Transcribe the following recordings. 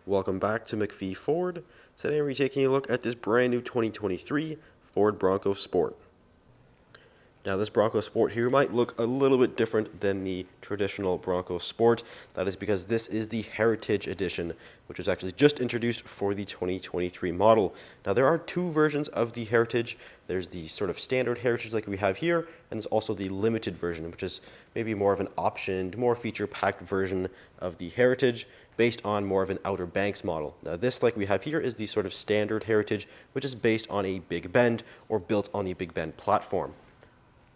Welcome back to McPhee Ford. Today we're taking a look at this brand new 2023 Ford Bronco Sport. Now this Bronco Sport here might look a little bit different than the traditional Bronco Sport. That is because this is the Heritage Edition, which was actually just introduced for the 2023 model. Now there are two versions of the Heritage. There's the sort of standard Heritage like we have here, and there's also the limited version, which is maybe more of an optioned, more feature-packed version of the Heritage, based on more of an Outer Banks model. Now this, like we have here, is the sort of standard Heritage, which is based on a Big Bend or built on the Big Bend platform.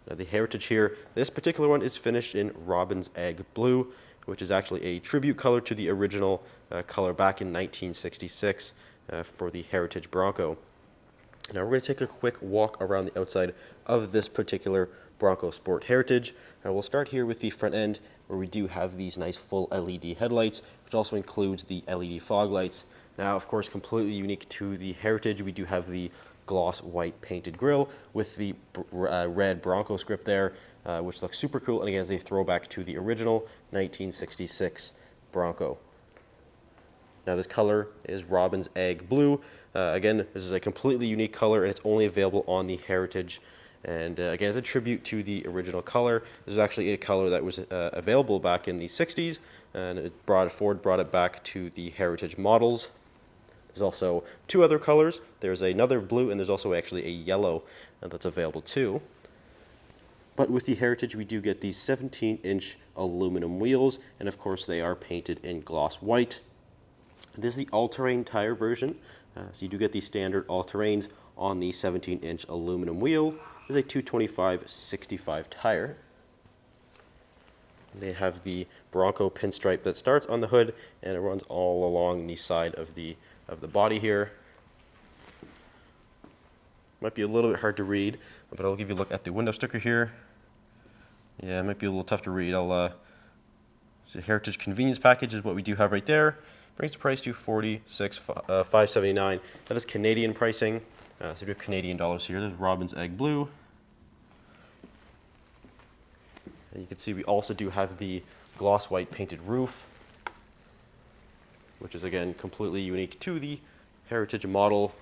Now the Heritage here, this particular one is finished in Robin's Egg Blue, which is actually a tribute color to the original color back in 1966 for the Heritage Bronco. Now we're going to take a quick walk around the outside of this particular Bronco Sport Heritage. Now we'll start here with the front end, where we do have these nice full LED headlights, which also includes the LED fog lights. Now, of course, completely unique to the Heritage, we do have the gloss white painted grille with the red Bronco script there, which looks super cool, and again is a throwback to the original 1966 Bronco. Now this color is Robin's Egg Blue. Again, this is a completely unique color, and it's only available on the Heritage. And again, as a tribute to the original color, this is actually a color that was available back in the 60s, and Ford brought it back to the Heritage models. There's also two other colors. There's another blue, and there's also actually a yellow that's available too. But with the Heritage, we do get these 17-inch aluminum wheels, and of course they are painted in gloss white. This is the all-terrain tire version, so you do get the standard all-terrains on the 17-inch aluminum wheel. This is a 225/65 tire. They have the Bronco pinstripe that starts on the hood, and it runs all along the side of the body here. Might be a little bit hard to read, but I'll give you a look at the window sticker here. Yeah, it might be a little tough to read. The Heritage Convenience Package is what we do have right there. Brings the price to $46,579. That is Canadian pricing. So we have Canadian dollars here. There's Robin's Egg Blue. And you can see we also do have the gloss white painted roof, which is again completely unique to the Heritage model.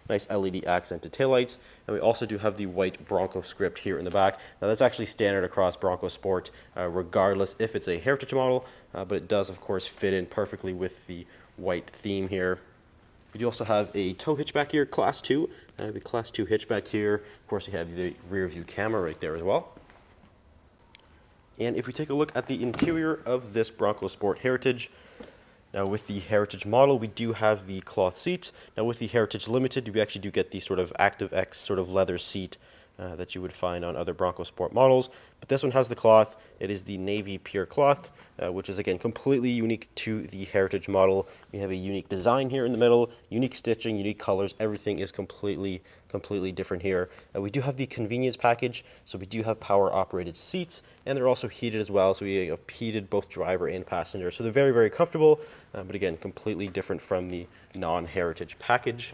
Nice LED accented taillights, and we also do have the white Bronco script here in the back. Now that's actually standard across Bronco Sport, regardless if it's a Heritage model, but it does of course fit in perfectly with the white theme here. We do also have a tow hitchback here, Class 2. The Class 2 hitchback here. Of course, you have the rear view camera right there as well. And if we take a look at the interior of this Bronco Sport Heritage, now with the Heritage model, we do have the cloth seats. Now with the Heritage Limited, we actually do get the sort of ActiveX sort of leather seat that you would find on other Bronco Sport models. But this one has the cloth. It is the navy pure cloth, which is again completely unique to the Heritage model. We have a unique design here in the middle, unique stitching, unique colors. Everything is completely different here. We do have the convenience package, so we do have power operated seats, and they're also heated as well, so we have heated both driver and passenger. So they're very comfortable, but again completely different from the non-Heritage package.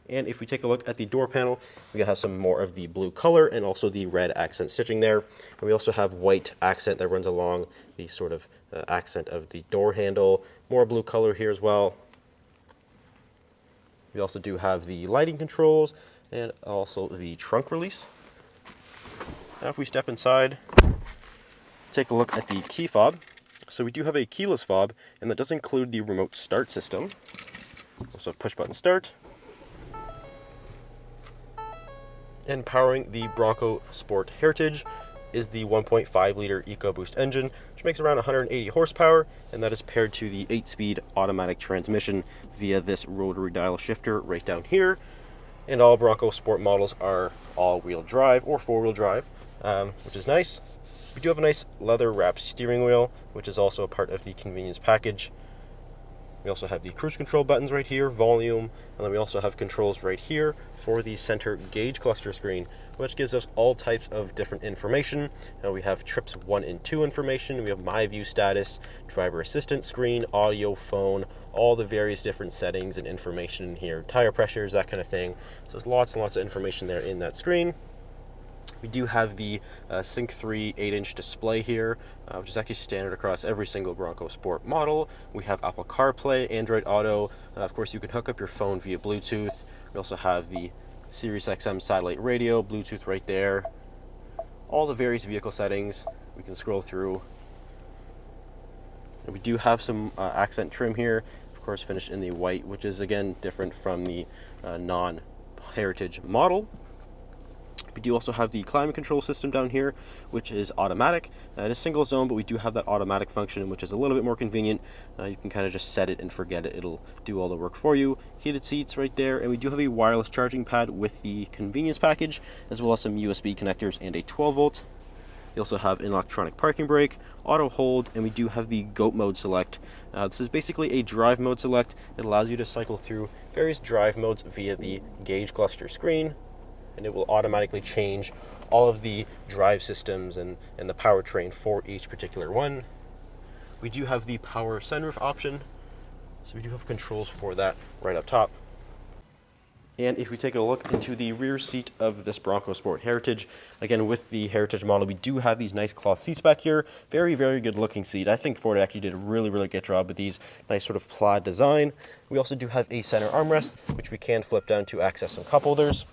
And if we take a look at the door panel, we have some more of the blue color and also the red accent stitching there. And we also have white accent that runs along the sort of accent of the door handle. More blue color here as well. We also do have the lighting controls and also the trunk release. Now if we step inside, take a look at the key fob. So we do have a keyless fob, and that does include the remote start system. Also push button start. And powering the Bronco Sport Heritage is the 1.5 liter EcoBoost engine, which makes around 180 horsepower, and that is paired to the 8-speed automatic transmission via this rotary dial shifter right down here. And all Bronco Sport models are all-wheel drive or four-wheel drive, which is nice. We do have a nice leather wrapped steering wheel, which is also a part of the convenience package. We also have the cruise control buttons right here, volume, and then we also have controls right here for the center gauge cluster screen, which gives us all types of different information. Now we have trips 1 and 2 information, we have my view status, driver assistance screen, audio, phone, all the various different settings and information in here, tire pressures, that kind of thing. So there's lots and lots of information there in that screen. We do have the Sync 3 8-inch display here, which is actually standard across every single Bronco Sport model. We have Apple CarPlay, Android Auto. Of course, you can hook up your phone via Bluetooth. We also have the Sirius XM satellite radio, Bluetooth right there. All the various vehicle settings we can scroll through. And we do have some accent trim here, of course finished in the white, which is again different from the non-Heritage model. We do also have the climate control system down here, which is automatic. It is single zone, but we do have that automatic function, which is a little bit more convenient. You can kind of just set it and forget it. It'll do all the work for you. Heated seats right there, and we do have a wireless charging pad with the convenience package, as well as some USB connectors and a 12-volt. You also have an electronic parking brake, auto hold, and we do have the G.O.A.T mode select. This is basically a drive mode select. It allows you to cycle through various drive modes via the gauge cluster screen, and it will automatically change all of the drive systems and the powertrain for each particular one. We do have the power sunroof option, so we do have controls for that right up top. And if we take a look into the rear seat of this Bronco Sport Heritage, again with the Heritage model, we do have these nice cloth seats back here. Very, very good looking seat. I think Ford actually did a really, really good job with these nice sort of plaid design. We also do have a center armrest, which we can flip down to access some cup holders.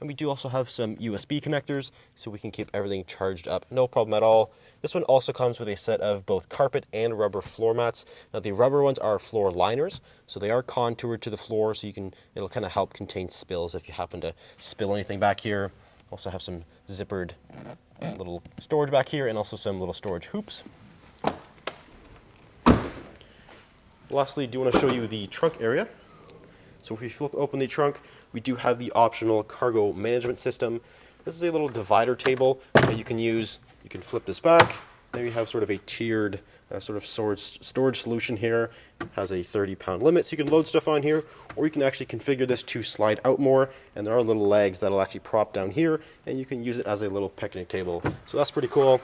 And we do also have some USB connectors, so we can keep everything charged up, no problem at all. This one also comes with a set of both carpet and rubber floor mats. Now the rubber ones are floor liners, so they are contoured to the floor, so it'll kind of help contain spills if you happen to spill anything back here. Also have some zippered little storage back here, and also some little storage hoops. Lastly, I do want to show you the trunk area. So if we flip open the trunk, we do have the optional cargo management system. This is a little divider table that you can use. You can flip this back. There you have sort of a tiered sort of storage solution here. It has a 30-pound limit, so you can load stuff on here, or you can actually configure this to slide out more, and there are little legs that'll actually prop down here, and you can use it as a little picnic table. So that's pretty cool.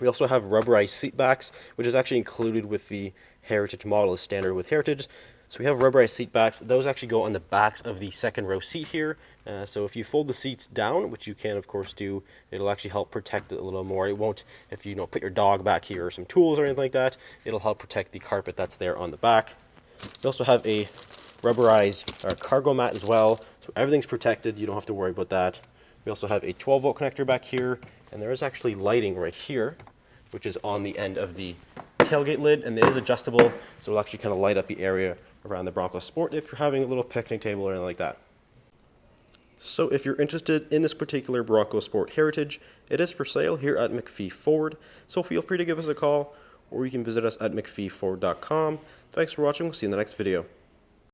We also have rubberized seat backs, which is actually included with the Heritage model, as standard with Heritage. So we have rubberized seat backs. Those actually go on the backs of the second row seat here. So if you fold the seats down, which you can of course do, it'll actually help protect it a little more. It won't, if you put your dog back here or some tools or anything like that, it'll help protect the carpet that's there on the back. We also have a rubberized cargo mat as well, so everything's protected. You don't have to worry about that. We also have a 12-volt connector back here, and there is actually lighting right here, which is on the end of the tailgate lid, and it is adjustable, so it'll actually kind of light up the area around the Bronco Sport if you're having a little picnic table or anything like that. So if you're interested in this particular Bronco Sport Heritage, it is for sale here at McPhee Ford, so feel free to give us a call, or you can visit us at mcpheeford.com. Thanks for watching. We'll see you in the next video.